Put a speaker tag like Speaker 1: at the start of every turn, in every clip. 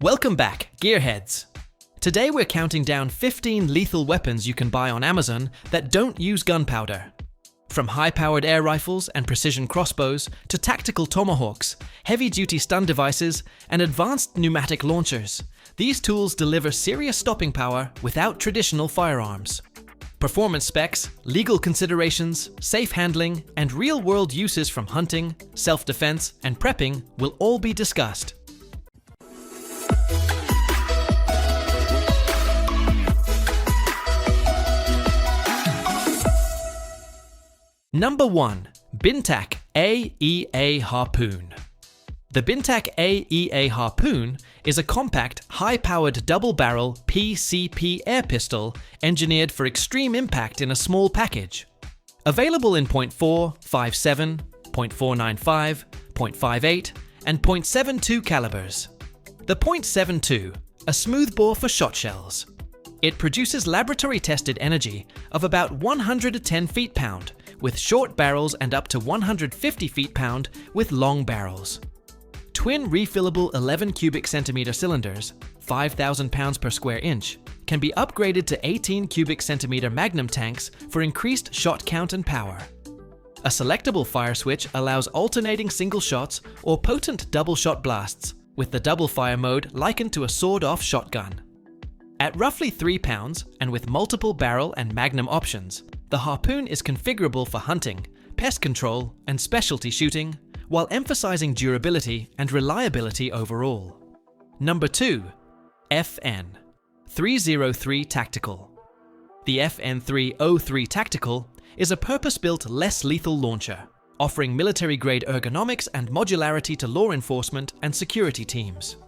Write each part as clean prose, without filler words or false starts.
Speaker 1: Welcome back, Gearheads! Today we're counting down 15 lethal weapons you can buy on Amazon that don't use gunpowder. From high-powered air rifles and precision crossbows to tactical tomahawks, heavy-duty stun devices, and advanced pneumatic launchers, these tools deliver serious stopping power without traditional firearms. Performance specs, legal considerations, safe handling, and real-world uses from hunting, self-defense, and prepping will all be discussed. Number 1. Bintac AEA Harpoon. The Bintac AEA Harpoon is a compact, high-powered double-barrel PCP air pistol engineered for extreme impact in a small package. Available in .4, 5.7, .495, .58, and .72 calibers. The .72, a smoothbore for shot shells. It produces laboratory-tested energy of about 110 feet-pound, with short barrels and up to 150 feet-pound with long barrels. Twin refillable 11 cubic centimeter cylinders, 5,000 pounds per square inch, can be upgraded to 18 cubic centimeter magnum tanks for increased shot count and power. A selectable fire switch allows alternating single shots or potent double shot blasts, with the double fire mode likened to a sawed-off shotgun. At roughly 3 pounds and with multiple barrel and magnum options, the Harpoon is configurable for hunting, pest control, and specialty shooting, while emphasizing durability and reliability overall. Number 2. FN 303 Tactical. The FN 303 Tactical is a purpose-built, less lethal launcher, offering military-grade ergonomics and modularity to law enforcement and security teams.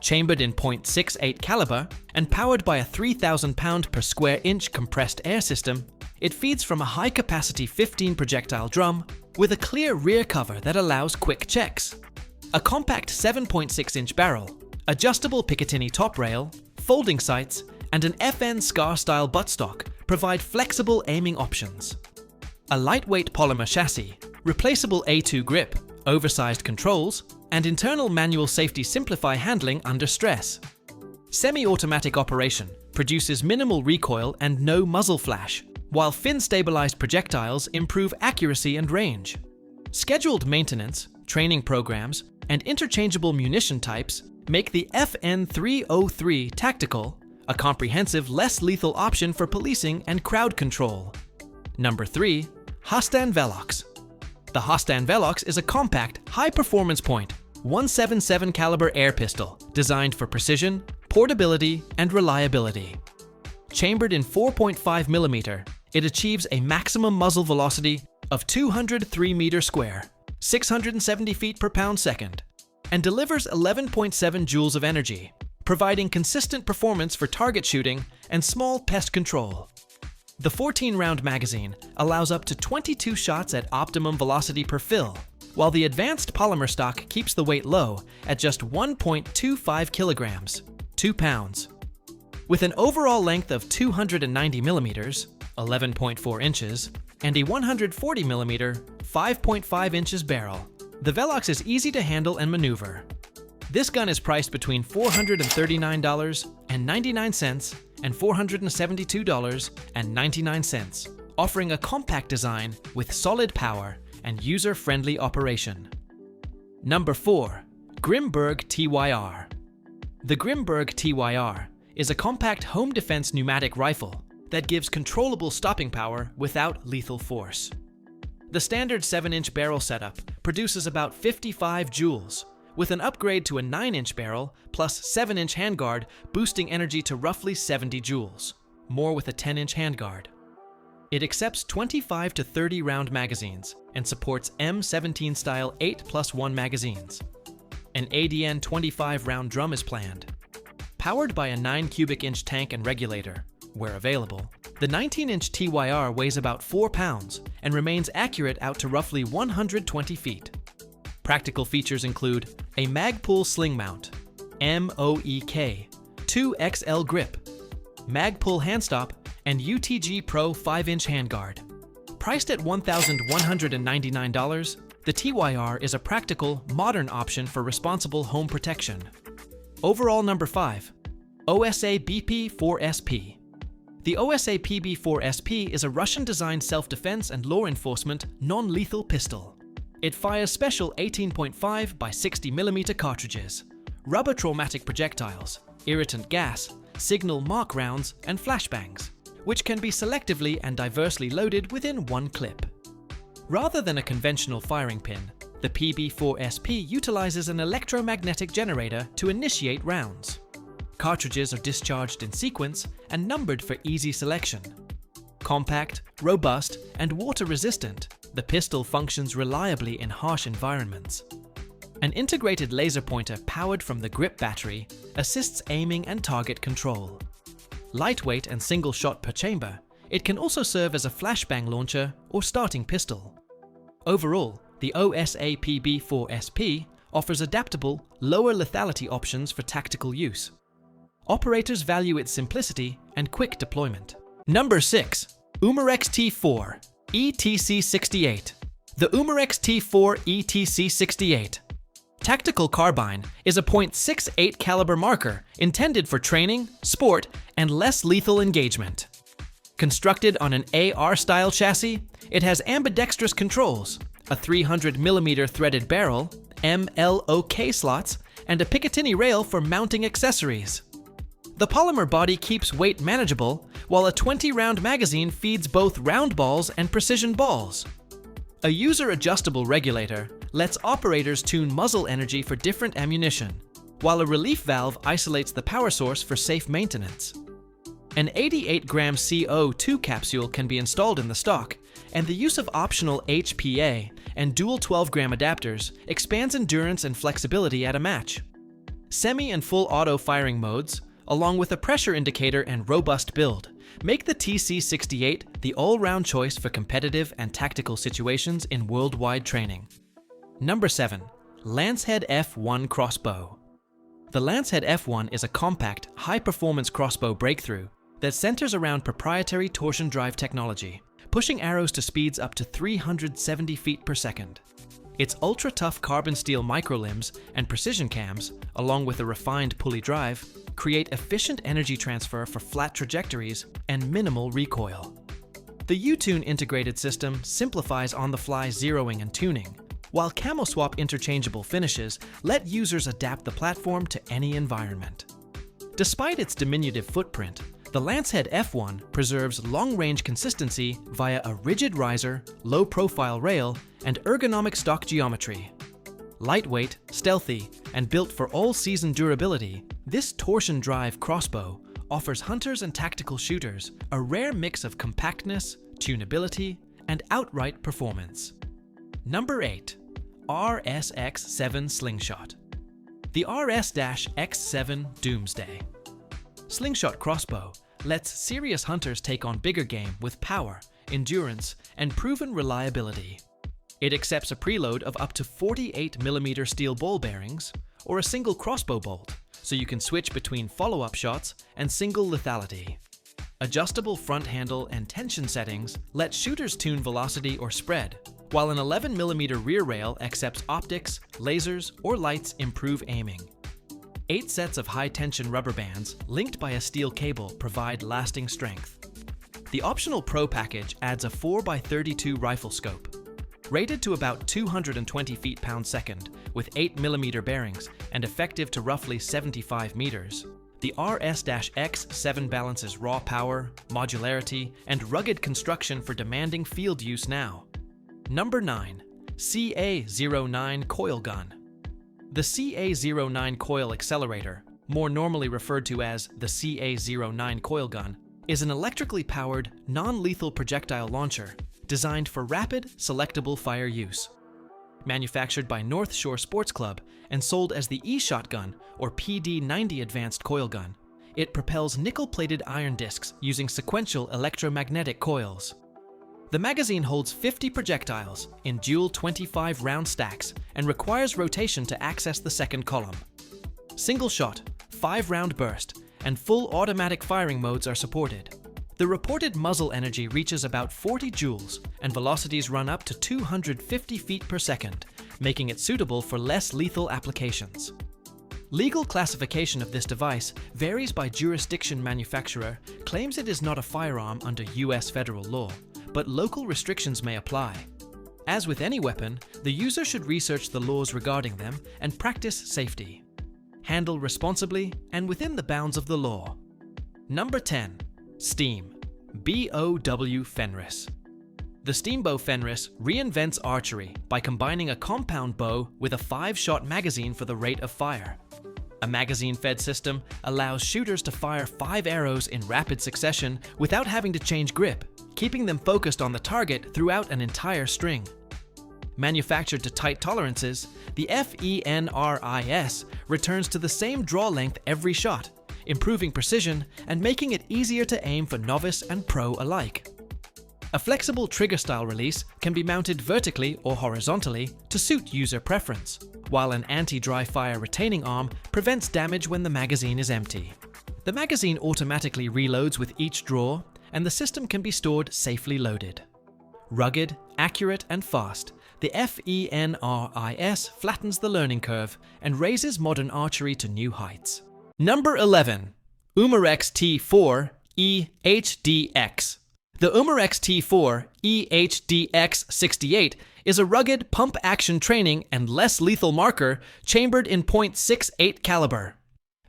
Speaker 1: Chambered in .68 caliber and powered by a 3,000 pound per square inch compressed air system, it feeds from a high-capacity 15 projectile drum with a clear rear cover that allows quick checks. A compact 7.6-inch barrel, adjustable Picatinny top rail, folding sights, and an FN SCAR-style buttstock provide flexible aiming options. A lightweight polymer chassis, replaceable A2 grip, oversized controls, and internal manual safety simplify handling under stress. Semi-automatic operation produces minimal recoil and no muzzle flash, while fin-stabilized projectiles improve accuracy and range. Scheduled maintenance, training programs, and interchangeable munition types make the FN 303 Tactical a comprehensive, less lethal option for policing and crowd control. Number 3. Hastan Velox. The Hastan Velox is a compact, high-performance .177 caliber air pistol designed for precision, portability, and reliability. Chambered in 4.5mm, it achieves a maximum muzzle velocity of 203 meters square, 670 feet per pound second, and delivers 11.7 joules of energy, providing consistent performance for target shooting and small pest control. The 14-round magazine allows up to 22 shots at optimum velocity per fill, while the advanced polymer stock keeps the weight low at just 1.25 kilograms, 2 pounds. With an overall length of 290 millimeters, 11.4 inches, and a 140 millimeter, 5.5 inches barrel, the Velox is easy to handle and maneuver. This gun is priced between $439.99 and $472.99, offering a compact design with solid power and user-friendly operation. Number 4. Grimberg TYR. The Grimberg TYR is a compact home defense pneumatic rifle that gives controllable stopping power without lethal force. The standard 7-inch barrel setup produces about 55 joules, with an upgrade to a 9-inch barrel plus 7-inch handguard boosting energy to roughly 70 joules, more with a 10-inch handguard. It accepts 25 to 30 round magazines and supports M17 style 8+1 magazines. An ADN 25 round drum is planned. Powered by a 9 cubic inch tank and regulator, where available, the 19-inch TYR weighs about 4 pounds and remains accurate out to roughly 120 feet. Practical features include a Magpul sling mount, MOEK, 2XL grip, Magpul handstop, and UTG Pro 5-inch handguard. Priced at $1,199, the TYR is a practical, modern option for responsible home protection. Overall number 5. OSA BP-4SP. The OSA PB-4SP is a Russian-designed self-defense and law enforcement non-lethal pistol. It fires special 18.5 by 60mm cartridges, rubber traumatic projectiles, irritant gas, signal mark rounds, and flashbangs, which can be selectively and diversely loaded within one clip. Rather than a conventional firing pin, the PB-4SP utilizes an electromagnetic generator to initiate rounds. Cartridges are discharged in sequence and numbered for easy selection. Compact, robust, and water-resistant, the pistol functions reliably in harsh environments. An integrated laser pointer powered from the grip battery assists aiming and target control. Lightweight and single shot per chamber, it can also serve as a flashbang launcher or starting pistol. Overall, the OSA PB-4SP offers adaptable, lower lethality options for tactical use. Operators value its simplicity and quick deployment. Number 6. Umarex T4 ETC68. The Umarex T4 ETC68 Tactical Carbine is a .68 caliber marker intended for training, sport, and less lethal engagement. Constructed on an AR-style chassis, it has ambidextrous controls, a 300mm threaded barrel, MLOK slots, and a Picatinny rail for mounting accessories. The polymer body keeps weight manageable, while a 20-round magazine feeds both round balls and precision balls. A user-adjustable regulator lets operators tune muzzle energy for different ammunition, while a relief valve isolates the power source for safe maintenance. An 88-gram CO2 capsule can be installed in the stock, and the use of optional HPA and dual 12-gram adapters expands endurance and flexibility at a match. Semi and full auto firing modes, along with a pressure indicator and robust build, make the TC68 the all-round choice for competitive and tactical situations in worldwide training. Number 7. Lancehead F1 Crossbow. The Lancehead F1 is a compact, high-performance crossbow breakthrough that centers around proprietary torsion drive technology, pushing arrows to speeds up to 370 feet per second. Its ultra-tough carbon steel microlimbs and precision cams, along with a refined pulley drive, create efficient energy transfer for flat trajectories and minimal recoil. The U-Tune integrated system simplifies on-the-fly zeroing and tuning, while CamoSwap interchangeable finishes let users adapt the platform to any environment. Despite its diminutive footprint, the Lancehead F1 preserves long-range consistency via a rigid riser, low-profile rail, and ergonomic stock geometry. Lightweight, stealthy, and built for all-season durability, this torsion drive crossbow offers hunters and tactical shooters a rare mix of compactness, tunability, and outright performance. Number 8. RS-X7 Slingshot. The RS-X7 Doomsday Slingshot crossbow lets serious hunters take on bigger game with power, endurance, and proven reliability. It accepts a preload of up to 48mm steel ball bearings or a single crossbow bolt, so you can switch between follow-up shots and single lethality. Adjustable front handle and tension settings let shooters tune velocity or spread, while an 11mm rear rail accepts optics, lasers, or lights improve aiming. 8 sets of high-tension rubber bands linked by a steel cable provide lasting strength. The optional Pro package adds a 4x32 rifle scope. Rated to about 220 feet/second with 8mm bearings and effective to roughly 75 meters, the RS-X7 balances raw power, modularity, and rugged construction for demanding field use now. Number 9. CA09 Coil Gun. The CA09 Coil Accelerator, more normally referred to as the CA09 Coil Gun, is an electrically powered, non-lethal projectile launcher designed for rapid, selectable fire use. Manufactured by North Shore Sports Club and sold as the E-Shotgun or PD-90 Advanced Coil Gun, it propels nickel-plated iron discs using sequential electromagnetic coils. The magazine holds 50 projectiles in dual 25-round stacks and requires rotation to access the second column. Single shot, 5-round burst, and full automatic firing modes are supported. The reported muzzle energy reaches about 40 joules and velocities run up to 250 feet per second, making it suitable for less lethal applications. Legal classification of this device varies by jurisdiction. Manufacturer claims it is not a firearm under US federal law, but local restrictions may apply. As with any weapon, the user should research the laws regarding them and practice safety. Handle responsibly and within the bounds of the law. Number 10. Steam. BOW Fenris. The Steam Bow Fenris reinvents archery by combining a compound bow with a 5-shot magazine for the rate of fire. A magazine-fed system allows shooters to fire 5 arrows in rapid succession without having to change grip, keeping them focused on the target throughout an entire string. Manufactured to tight tolerances, the FENRIS returns to the same draw length every shot, improving precision and making it easier to aim for novice and pro alike. A flexible trigger style release can be mounted vertically or horizontally to suit user preference, while an anti-dry fire retaining arm prevents damage when the magazine is empty. The magazine automatically reloads with each draw, and the system can be stored safely loaded. Rugged, accurate, and fast, the FENRIS flattens the learning curve and raises modern archery to new heights. Number 11. Umarex T4 EHDX. The Umarex T4 EHDX68 is a rugged pump-action training and less lethal marker chambered in .68 caliber.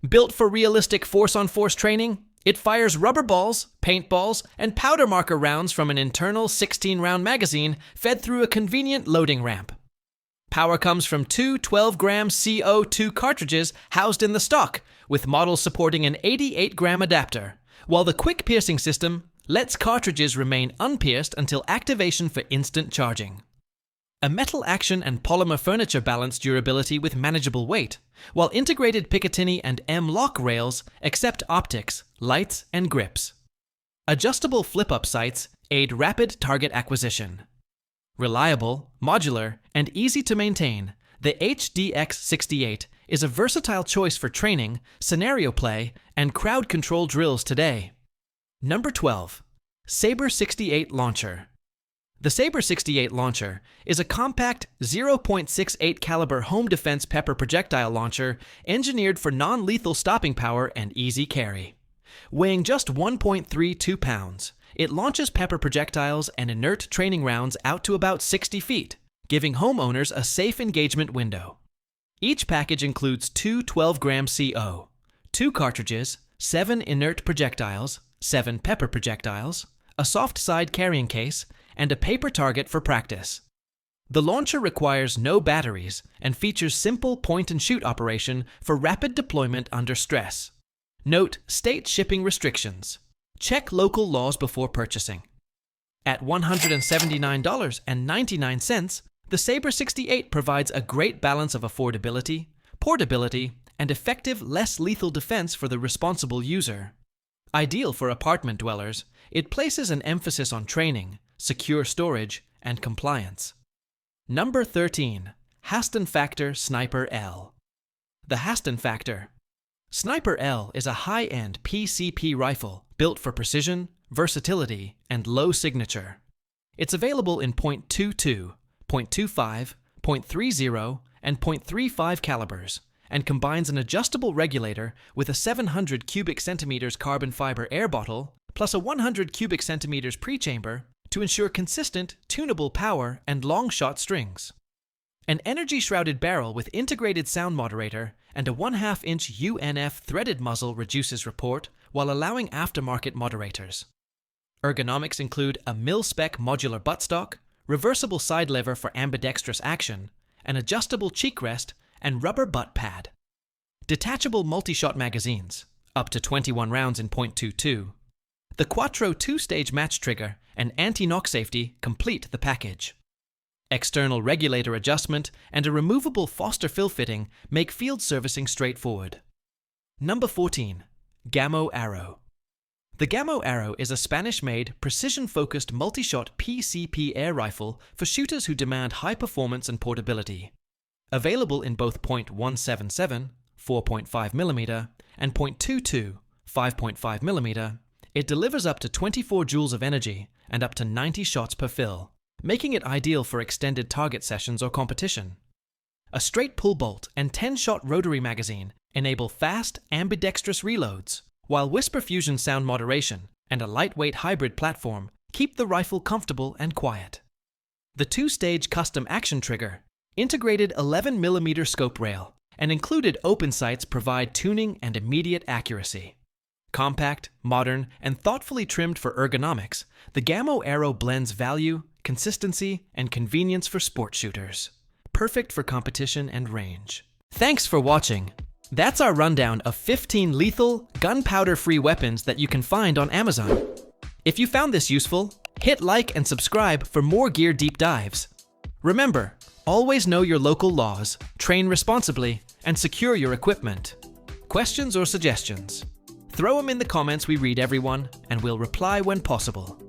Speaker 1: Built for realistic force-on-force training, it fires rubber balls, paintballs, and powder marker rounds from an internal 16-round magazine fed through a convenient loading ramp. Power comes from two 12-gram CO2 cartridges housed in the stock, with models supporting an 88-gram adapter, while the quick piercing system lets cartridges remain unpierced until activation for instant charging. A metal action and polymer furniture balance durability with manageable weight, while integrated Picatinny and M-LOK rails accept optics, lights, and grips. Adjustable flip-up sights aid rapid target acquisition. Reliable, modular, and easy to maintain, the HDX68 is a versatile choice for training, scenario play, and crowd control drills today. Number 12. Saber 68 Launcher. The Saber 68 Launcher is a compact 0.68 caliber home defense pepper projectile launcher engineered for non-lethal stopping power and easy carry. Weighing just 1.32 pounds, it launches pepper projectiles and inert training rounds out to about 60 feet, giving homeowners a safe engagement window. Each package includes two 12-gram CO, 2 cartridges, 7 inert projectiles, 7 pepper projectiles, a soft side carrying case, and a paper target for practice. The launcher requires no batteries and features simple point-and-shoot operation for rapid deployment under stress. Note state shipping restrictions. Check local laws before purchasing. At $179.99, the Saber 68 provides a great balance of affordability, portability, and effective, less lethal defense for the responsible user. Ideal for apartment dwellers, it places an emphasis on training, secure storage, and compliance. Number 13. Haston Factor Sniper L. The Haston Factor. Sniper L is a high-end PCP rifle built for precision, versatility, and low signature. It's available in .22, .25, .30, and .35 calibers, and combines an adjustable regulator with a 700 cubic centimeters carbon fiber air bottle plus a 100 cubic centimeters pre-chamber to ensure consistent, tunable power and long-shot strings. An energy-shrouded barrel with integrated sound moderator and a 1/2-inch UNF threaded muzzle reduces report while allowing aftermarket moderators. Ergonomics include a mil-spec modular buttstock, reversible side lever for ambidextrous action, an adjustable cheek rest, and rubber butt pad. Detachable multi-shot magazines, up to 21 rounds in .22. The Quattro 2-stage match trigger and anti-knock safety complete the package. External regulator adjustment and a removable Foster fill fitting make field servicing straightforward. Number 14. Gamo Arrow. The Gamo Arrow is a Spanish-made, precision-focused multi-shot PCP air rifle for shooters who demand high performance and portability. Available in both .177, 4.5mm, and .22, 5.5mm, it delivers up to 24 joules of energy and up to 90 shots per fill, making it ideal for extended target sessions or competition. A straight pull bolt and 10-shot rotary magazine enable fast, ambidextrous reloads, while Whisper Fusion sound moderation and a lightweight hybrid platform keep the rifle comfortable and quiet. The 2-stage custom action trigger, integrated 11mm scope rail, and included open sights provide tuning and immediate accuracy. Compact, modern, and thoughtfully trimmed for ergonomics, the Gammo Aero blends value, consistency, and convenience for sport shooters. Perfect for competition and range. Thanks for watching. That's our rundown of 15 lethal, gunpowder-free weapons that you can find on Amazon. If you found this useful, hit like and subscribe for more gear deep dives. Remember, always know your local laws, train responsibly, and secure your equipment. Questions or suggestions? Throw them in the comments, we read everyone, and we'll reply when possible.